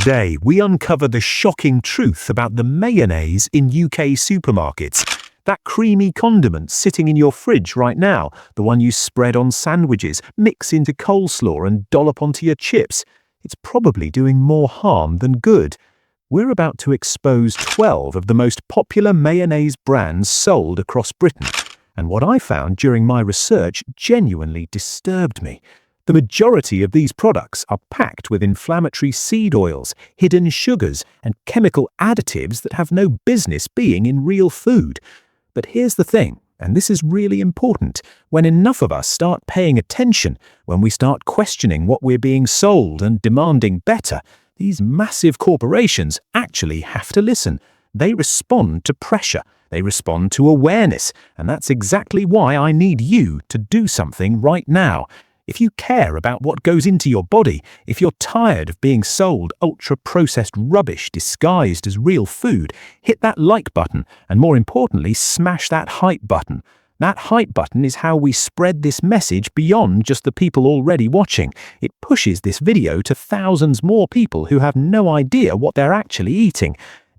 Today, we uncover the shocking truth about the mayonnaise in UK supermarkets. That creamy condiment sitting in your fridge right now, the one you spread on sandwiches, mix into coleslaw and dollop onto your chips. It's probably doing more harm than good. We're about to expose 12 of the most popular mayonnaise brands sold across Britain. And what I found during my research genuinely disturbed me. The majority of these products are packed with inflammatory seed oils, hidden sugars, and chemical additives that have no business being in real food. But here's the thing, and this is really important, when enough of us start paying attention, when we start questioning what we're being sold and demanding better, these massive corporations actually have to listen. They respond to pressure. They respond to awareness, and that's exactly why I need you to do something right now. If you care about what goes into your body, if you're tired of being sold ultra-processed rubbish disguised as real food, hit that like button, and more importantly, smash that hype button. That hype button is how we spread this message beyond just the people already watching. It pushes this video to thousands more people who have no idea what they're actually eating.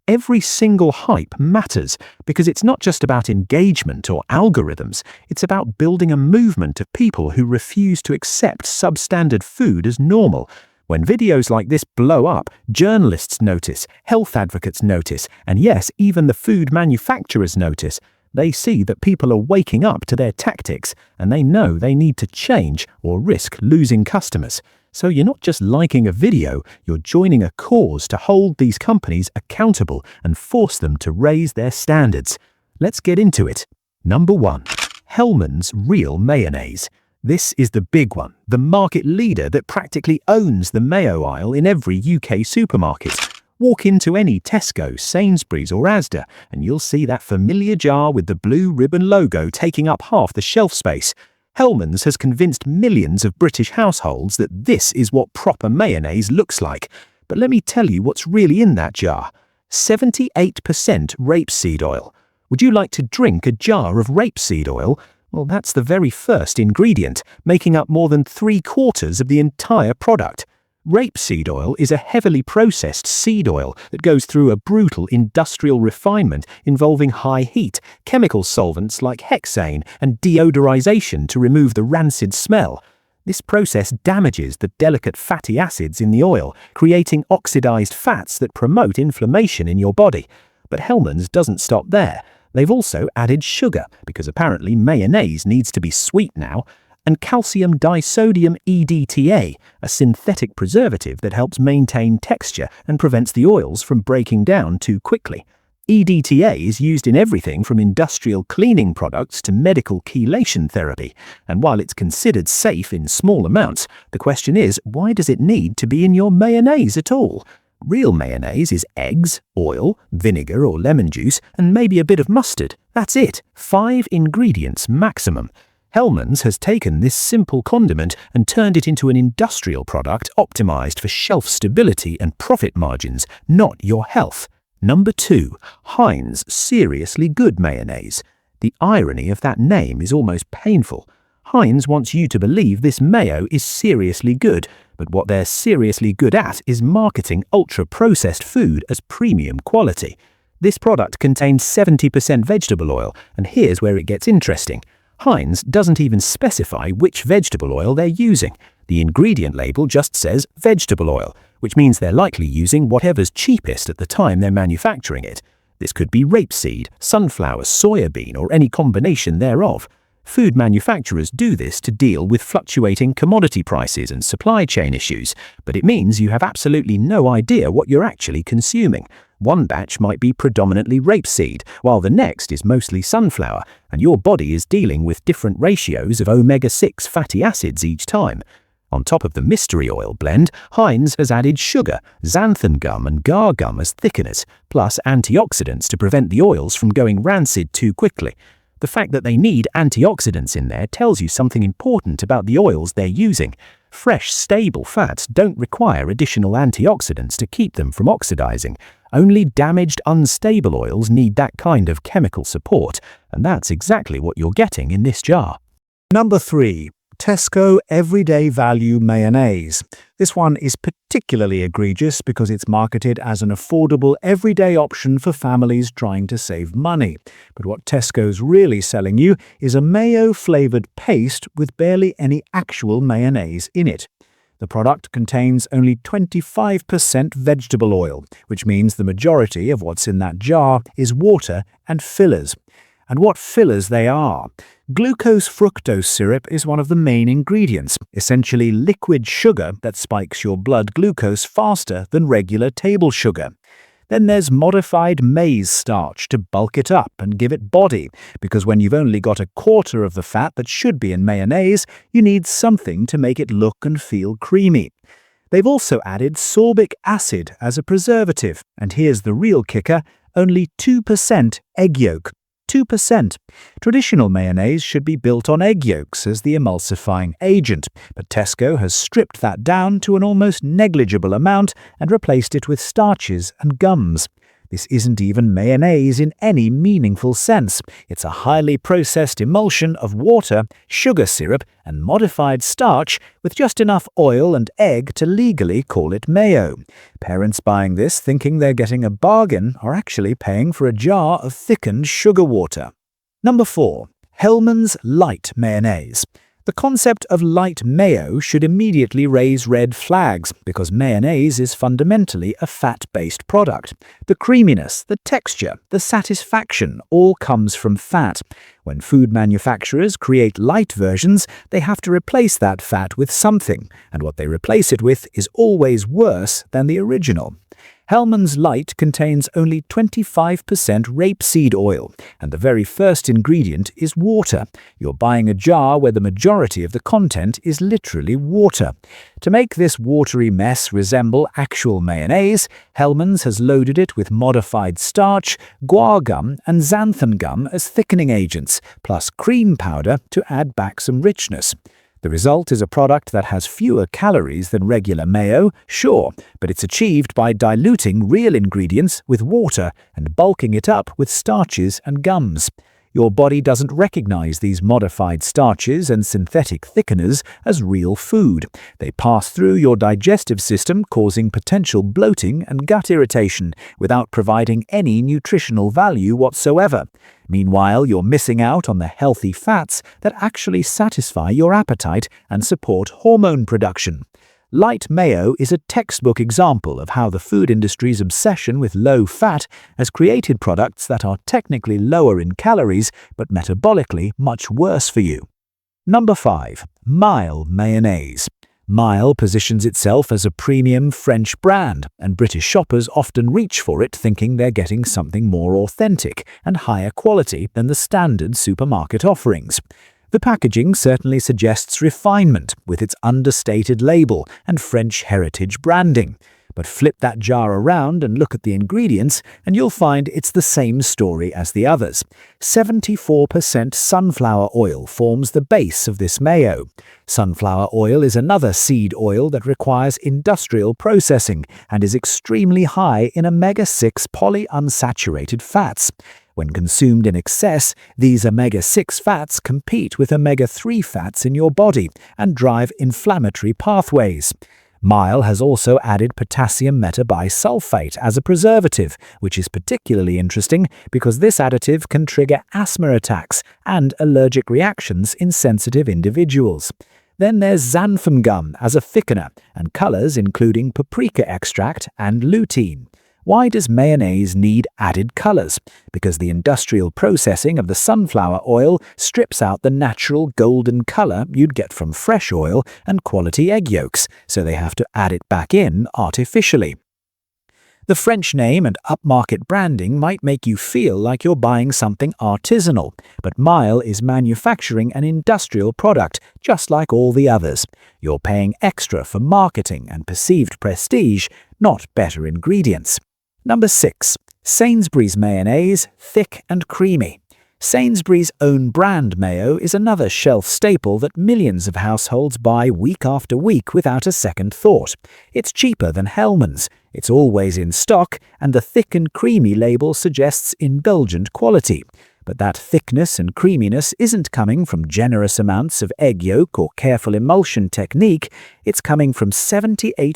Every single hype matters because it's not just about engagement or algorithms, it's about building a movement of people who refuse to accept substandard food as normal. When videos like this blow up, journalists notice, health advocates notice, and yes, even the food manufacturers notice. They see that people are waking up to their tactics, and they know they need to change or risk losing customers. So you're not just liking a video, you're joining a cause to hold these companies accountable and force them to raise their standards. Let's get into it. Number 1. Hellmann's Real Mayonnaise. This is the big one, the market leader that practically owns the mayo aisle in every UK supermarket. Walk into any Tesco, Sainsbury's or Asda and you'll see that familiar jar with the blue ribbon logo taking up half the shelf space. Hellmann's has convinced millions of British households that this is what proper mayonnaise looks like. But let me tell you what's really in that jar. 78% rapeseed oil. Would you like to drink a jar of rapeseed oil? Well, that's the very first ingredient, making up more than 3/4 of the entire product. Rapeseed oil is a heavily processed seed oil that goes through a brutal industrial refinement involving high heat, chemical solvents like hexane, and deodorization to remove the rancid smell. This process damages the delicate fatty acids in the oil, creating oxidized fats that promote inflammation in your body. But Hellmann's doesn't stop there. They've also added sugar, because apparently mayonnaise needs to be sweet now, and calcium disodium EDTA, a synthetic preservative that helps maintain texture and prevents the oils from breaking down too quickly. EDTA is used in everything from industrial cleaning products to medical chelation therapy, and while it's considered safe in small amounts, the question is, why does it need to be in your mayonnaise at all? Real mayonnaise is eggs, oil, vinegar or lemon juice, and maybe a bit of mustard. That's it. 5 ingredients maximum. Hellmann's has taken this simple condiment and turned it into an industrial product optimized for shelf stability and profit margins, not your health. Number 2. Heinz Seriously Good Mayonnaise. The irony of that name is almost painful. Heinz wants you to believe this mayo is seriously good, but what they're seriously good at is marketing ultra-processed food as premium quality. This product contains 70% vegetable oil, and here's where it gets interesting. Heinz doesn't even specify which vegetable oil they're using. The ingredient label just says vegetable oil, which means they're likely using whatever's cheapest at the time they're manufacturing it. This could be rapeseed, sunflower, soybean, or any combination thereof. Food manufacturers do this to deal with fluctuating commodity prices and supply chain issues, but it means you have absolutely no idea what you're actually consuming. One batch might be predominantly rapeseed, while the next is mostly sunflower, and your body is dealing with different ratios of omega-6 fatty acids each time. On top of the mystery oil blend, Heinz has added sugar, xanthan gum and gar gum as thickeners, plus antioxidants to prevent the oils from going rancid too quickly. The fact that they need antioxidants in there tells you something important about the oils they're using. Fresh, stable fats don't require additional antioxidants to keep them from oxidizing. Only damaged, unstable oils need that kind of chemical support, and that's exactly what you're getting in this jar. Number 3. Tesco Everyday Value Mayonnaise. This one is particularly egregious because it's marketed as an affordable everyday option for families trying to save money. But what Tesco's really selling you is a mayo-flavored paste with barely any actual mayonnaise in it. The product contains only 25% vegetable oil, which means the majority of what's in that jar is water and fillers. And what fillers they are! Glucose fructose syrup is one of the main ingredients, essentially liquid sugar that spikes your blood glucose faster than regular table sugar. Then there's modified maize starch to bulk it up and give it body, because when you've only got a quarter of the fat that should be in mayonnaise, you need something to make it look and feel creamy. They've also added sorbic acid as a preservative, and here's the real kicker, only 2% egg yolk. 2%. Traditional mayonnaise should be built on egg yolks as the emulsifying agent, but Tesco has stripped that down to an almost negligible amount and replaced it with starches and gums. This isn't even mayonnaise in any meaningful sense. It's a highly processed emulsion of water, sugar syrup, and modified starch with just enough oil and egg to legally call it mayo. Parents buying this thinking they're getting a bargain are actually paying for a jar of thickened sugar water. Number 4. Hellmann's Light Mayonnaise. The concept of light mayo should immediately raise red flags because mayonnaise is fundamentally a fat-based product. The creaminess, the texture, the satisfaction all comes from fat. When food manufacturers create light versions, they have to replace that fat with something, and what they replace it with is always worse than the original. Hellmann's Light contains only 25% rapeseed oil, and the very first ingredient is water. You're buying a jar where the majority of the content is literally water. To make this watery mess resemble actual mayonnaise, Hellmann's has loaded it with modified starch, guar gum, and xanthan gum as thickening agents, plus cream powder to add back some richness. The result is a product that has fewer calories than regular mayo, sure, but it's achieved by diluting real ingredients with water and bulking it up with starches and gums. Your body doesn't recognize these modified starches and synthetic thickeners as real food. They pass through your digestive system, causing potential bloating and gut irritation without providing any nutritional value whatsoever. Meanwhile, you're missing out on the healthy fats that actually satisfy your appetite and support hormone production. Light mayo is a textbook example of how the food industry's obsession with low fat has created products that are technically lower in calories but metabolically much worse for you. Number 5. Maille Mayonnaise. Maille positions itself as a premium French brand, and British shoppers often reach for it thinking they're getting something more authentic and higher quality than the standard supermarket offerings. The packaging certainly suggests refinement with its understated label and French heritage branding. But flip that jar around and look at the ingredients and you'll find it's the same story as the others. 74% sunflower oil forms the base of this mayo. Sunflower oil is another seed oil that requires industrial processing and is extremely high in omega-6 polyunsaturated fats. When consumed in excess, these omega-6 fats compete with omega-3 fats in your body and drive inflammatory pathways. Maille has also added potassium metabisulfate as a preservative, which is particularly interesting because this additive can trigger asthma attacks and allergic reactions in sensitive individuals. Then there's xanthan gum as a thickener and colors including paprika extract and lutein. Why does mayonnaise need added colors? Because the industrial processing of the sunflower oil strips out the natural golden color you'd get from fresh oil and quality egg yolks, so they have to add it back in artificially. The French name and upmarket branding might make you feel like you're buying something artisanal, but Maille is manufacturing an industrial product just like all the others. You're paying extra for marketing and perceived prestige, not better ingredients. Number 6. Sainsbury's mayonnaise, thick and creamy. Sainsbury's own brand mayo is another shelf staple that millions of households buy week after week without a second thought. It's cheaper than Hellmann's, it's always in stock, and the thick and creamy label suggests indulgent quality. But that thickness and creaminess isn't coming from generous amounts of egg yolk or careful emulsion technique, it's coming from 78%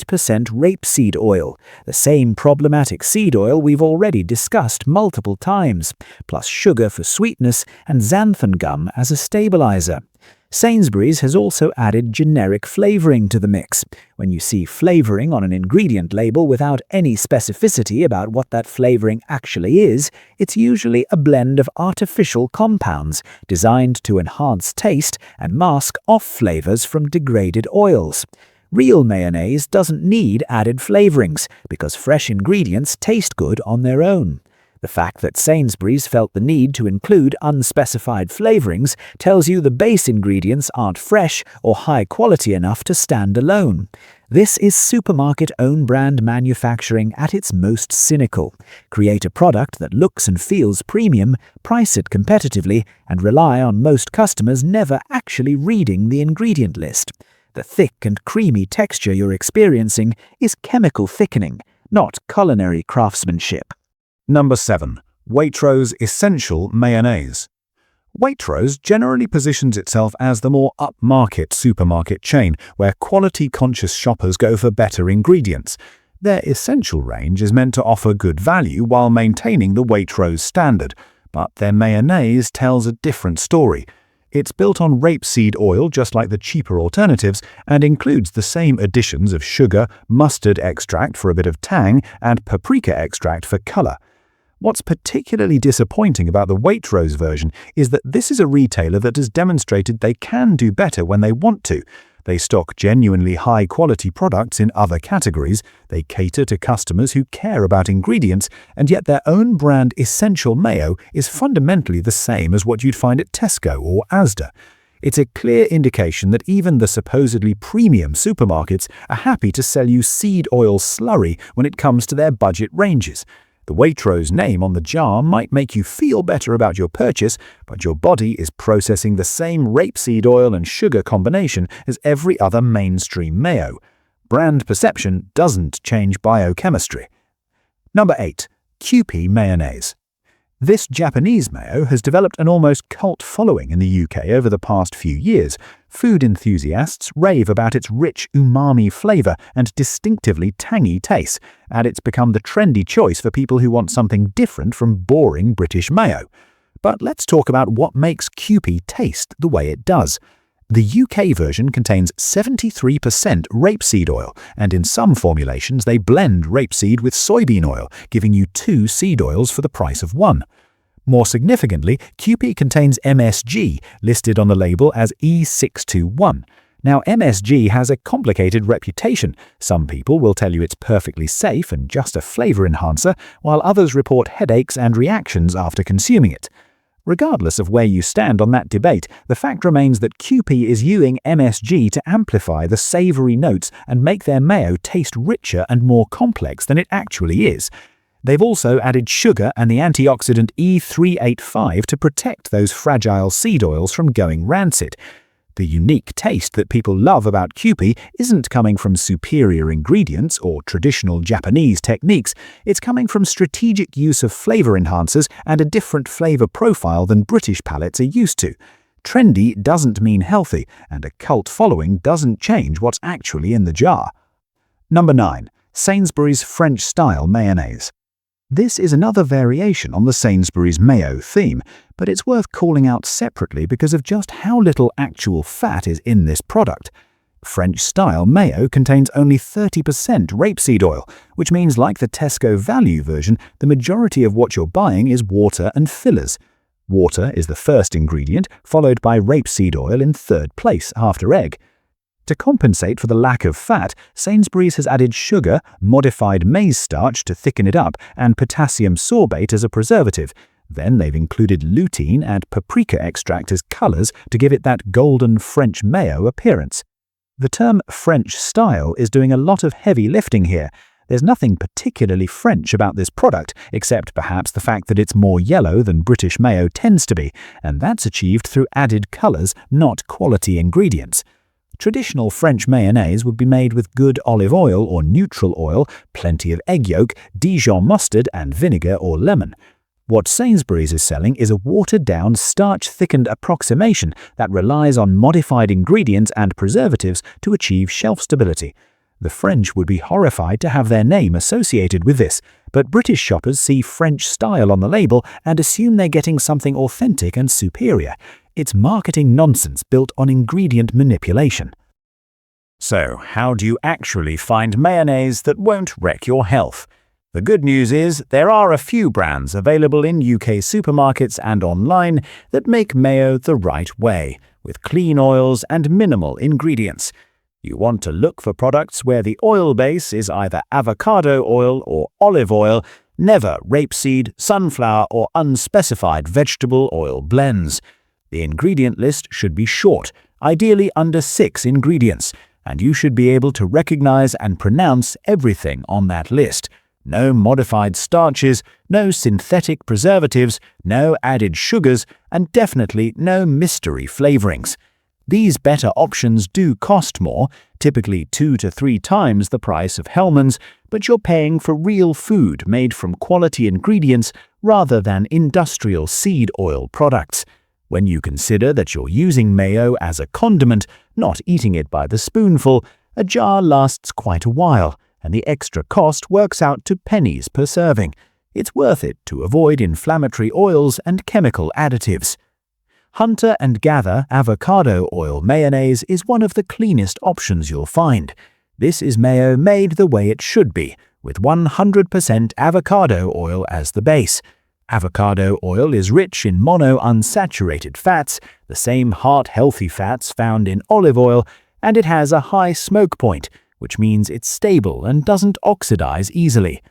rapeseed oil, the same problematic seed oil we've already discussed multiple times, plus sugar for sweetness and xanthan gum as a stabilizer. Sainsbury's has also added generic flavoring to the mix. When you see flavoring on an ingredient label without any specificity about what that flavoring actually is, it's usually a blend of artificial compounds designed to enhance taste and mask off flavors from degraded oils. Real mayonnaise doesn't need added flavorings because fresh ingredients taste good on their own. The fact that Sainsbury's felt the need to include unspecified flavorings tells you the base ingredients aren't fresh or high quality enough to stand alone. This is supermarket own brand manufacturing at its most cynical. Create a product that looks and feels premium, price it competitively, and rely on most customers never actually reading the ingredient list. The thick and creamy texture you're experiencing is chemical thickening, not culinary craftsmanship. Number 7. Waitrose Essential Mayonnaise. Waitrose generally positions itself as the more upmarket supermarket chain where quality-conscious shoppers go for better ingredients. Their Essential range is meant to offer good value while maintaining the Waitrose standard, but their mayonnaise tells a different story. It's built on rapeseed oil just like the cheaper alternatives and includes the same additions of sugar, mustard extract for a bit of tang, and paprika extract for color. What's particularly disappointing about the Waitrose version is that this is a retailer that has demonstrated they can do better when they want to. They stock genuinely high-quality products in other categories, they cater to customers who care about ingredients, and yet their own brand Essential Mayo is fundamentally the same as what you'd find at Tesco or Asda. It's a clear indication that even the supposedly premium supermarkets are happy to sell you seed oil slurry when it comes to their budget ranges. The Waitrose name on the jar might make you feel better about your purchase, but your body is processing the same rapeseed oil and sugar combination as every other mainstream mayo. Brand perception doesn't change biochemistry. Number 8. Kewpie Mayonnaise. This Japanese mayo has developed an almost cult following in the UK over the past few years. Food enthusiasts rave about its rich umami flavor and distinctively tangy taste, and it's become the trendy choice for people who want something different from boring British mayo. But let's talk about what makes Kewpie taste the way it does. The UK version contains 73% rapeseed oil, and in some formulations they blend rapeseed with soybean oil, giving you 2 seed oils for the price of 1. More significantly, Kewpie contains MSG, listed on the label as E621. Now, MSG has a complicated reputation. Some people will tell you it's perfectly safe and just a flavor enhancer, while others report headaches and reactions after consuming it. Regardless of where you stand on that debate, the fact remains that Kewpie is using MSG to amplify the savory notes and make their mayo taste richer and more complex than it actually is. They've also added sugar and the antioxidant E385 to protect those fragile seed oils from going rancid. The unique taste that people love about Kewpie isn't coming from superior ingredients or traditional Japanese techniques, it's coming from strategic use of flavor enhancers and a different flavor profile than British palates are used to. Trendy doesn't mean healthy, and a cult following doesn't change what's actually in the jar. Number 9. Sainsbury's French-style mayonnaise. This is another variation on the Sainsbury's mayo theme, but it's worth calling out separately because of just how little actual fat is in this product. French-style mayo contains only 30% rapeseed oil, which means like the Tesco value version, the majority of what you're buying is water and fillers. Water is the first ingredient, followed by rapeseed oil in third place after egg. To compensate for the lack of fat, Sainsbury's has added sugar, modified maize starch to thicken it up, and potassium sorbate as a preservative. Then they've included lutein and paprika extract as colors to give it that golden French mayo appearance. The term French style is doing a lot of heavy lifting here. There's nothing particularly French about this product, except perhaps the fact that it's more yellow than British mayo tends to be, and that's achieved through added colors, not quality ingredients. Traditional French mayonnaise would be made with good olive oil or neutral oil, plenty of egg yolk, Dijon mustard, and vinegar or lemon. What Sainsbury's is selling is a watered-down, starch-thickened approximation that relies on modified ingredients and preservatives to achieve shelf stability. The French would be horrified to have their name associated with this, but British shoppers see French style on the label and assume they're getting something authentic and superior. It's marketing nonsense built on ingredient manipulation. So, how do you actually find mayonnaise that won't wreck your health? The good news is there are a few brands available in UK supermarkets and online that make mayo the right way, with clean oils and minimal ingredients. You want to look for products where the oil base is either avocado oil or olive oil, never rapeseed, sunflower, or unspecified vegetable oil blends. The ingredient list should be short, ideally under 6 ingredients, and you should be able to recognize and pronounce everything on that list. No modified starches, no synthetic preservatives, no added sugars, and definitely no mystery flavorings. These better options do cost more, typically 2 to 3 times the price of Hellmann's, but you're paying for real food made from quality ingredients rather than industrial seed oil products. When you consider that you're using mayo as a condiment, not eating it by the spoonful, a jar lasts quite a while, and the extra cost works out to pennies per serving. It's worth it to avoid inflammatory oils and chemical additives. Hunter & Gather avocado oil mayonnaise is one of the cleanest options you'll find. This is mayo made the way it should be, with 100% avocado oil as the base. Avocado oil is rich in monounsaturated fats, the same heart-healthy fats found in olive oil, and it has a high smoke point, which means it's stable and doesn't oxidize easily.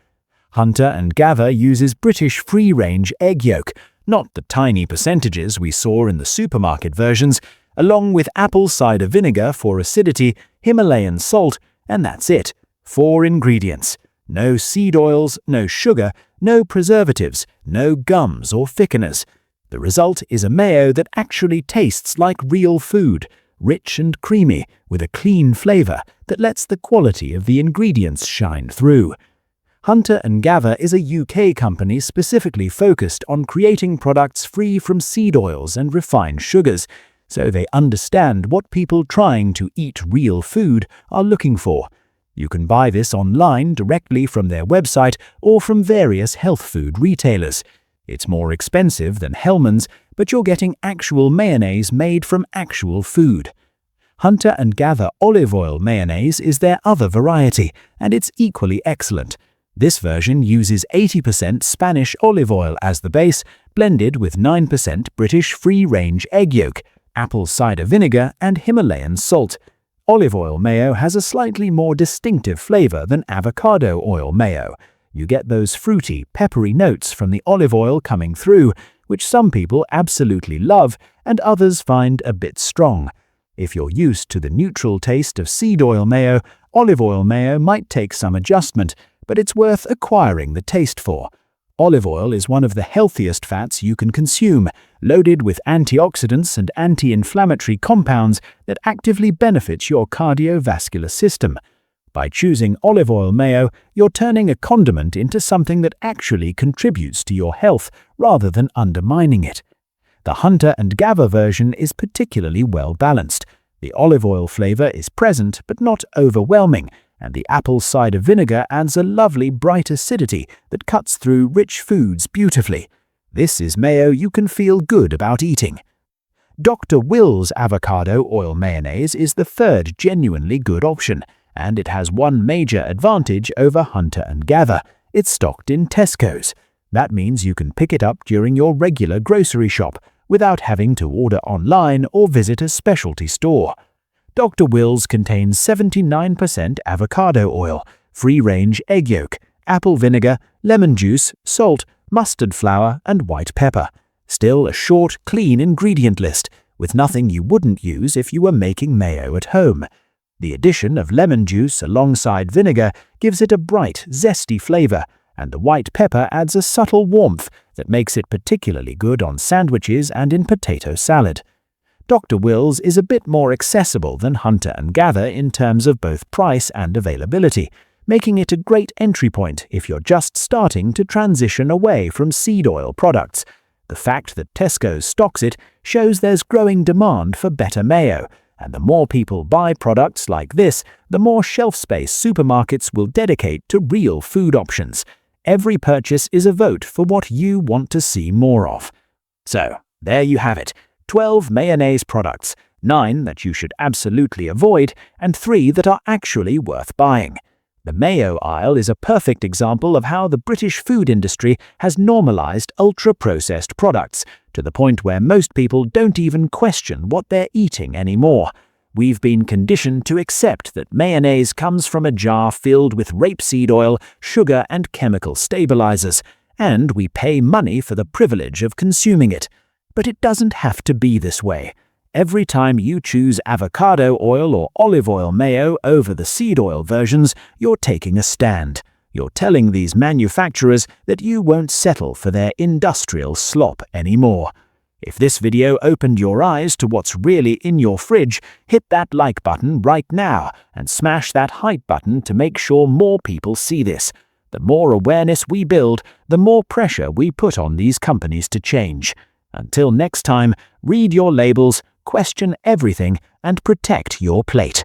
Hunter & Gather uses British free-range egg yolk, not the tiny percentages we saw in the supermarket versions, along with apple cider vinegar for acidity, Himalayan salt, and that's it. 4 ingredients. No seed oils, no sugar, no preservatives, no gums or thickeners. The result is a mayo that actually tastes like real food, rich and creamy, with a clean flavor that lets the quality of the ingredients shine through. Hunter & Gather is a UK company specifically focused on creating products free from seed oils and refined sugars, so they understand what people trying to eat real food are looking for. You can buy this online directly from their website or from various health food retailers. It's more expensive than Hellmann's, but you're getting actual mayonnaise made from actual food. Hunter & Gather olive oil mayonnaise is their other variety, and it's equally excellent. This version uses 80% Spanish olive oil as the base, blended with 9% British free-range egg yolk, apple cider vinegar, and Himalayan salt. Olive oil mayo has a slightly more distinctive flavor than avocado oil mayo. You get those fruity, peppery notes from the olive oil coming through, which some people absolutely love and others find a bit strong. If you're used to the neutral taste of seed oil mayo, olive oil mayo might take some adjustment, but it's worth acquiring the taste for. Olive oil is one of the healthiest fats you can consume, loaded with antioxidants and anti-inflammatory compounds that actively benefit your cardiovascular system. By choosing olive oil mayo, you're turning a condiment into something that actually contributes to your health rather than undermining it. The Hunter & Gather version is particularly well balanced. The olive oil flavor is present but not overwhelming, and the apple cider vinegar adds a lovely bright acidity that cuts through rich foods beautifully. This is mayo you can feel good about eating. Dr. Will's avocado oil mayonnaise is the third genuinely good option, and it has one major advantage over Hunter & Gather. It's stocked in Tesco's. That means you can pick it up during your regular grocery shop without having to order online or visit a specialty store. Dr. Will's contains 79% avocado oil, free-range egg yolk, apple vinegar, lemon juice, salt, mustard flour, and white pepper. Still a short, clean ingredient list, with nothing you wouldn't use if you were making mayo at home. The addition of lemon juice alongside vinegar gives it a bright, zesty flavor, and the white pepper adds a subtle warmth that makes it particularly good on sandwiches and in potato salad. Dr. Will's is a bit more accessible than Hunter & Gather in terms of both price and availability, making it a great entry point if you're just starting to transition away from seed oil products. The fact that Tesco stocks it shows there's growing demand for better mayo, and the more people buy products like this, the more shelf space supermarkets will dedicate to real food options. Every purchase is a vote for what you want to see more of. So, there you have it, 12 mayonnaise products, 9 that you should absolutely avoid, and 3 that are actually worth buying. The mayo aisle is a perfect example of how the British food industry has normalized ultra-processed products, to the point where most people don't even question what they're eating anymore. We've been conditioned to accept that mayonnaise comes from a jar filled with rapeseed oil, sugar, and chemical stabilizers, and we pay money for the privilege of consuming it. But it doesn't have to be this way. Every time you choose avocado oil or olive oil mayo over the seed oil versions, you're taking a stand. You're telling these manufacturers that you won't settle for their industrial slop anymore. If this video opened your eyes to what's really in your fridge, hit that like button right now and smash that hype button to make sure more people see this. The more awareness we build, the more pressure we put on these companies to change. Until next time, read your labels, question everything, and protect your plate.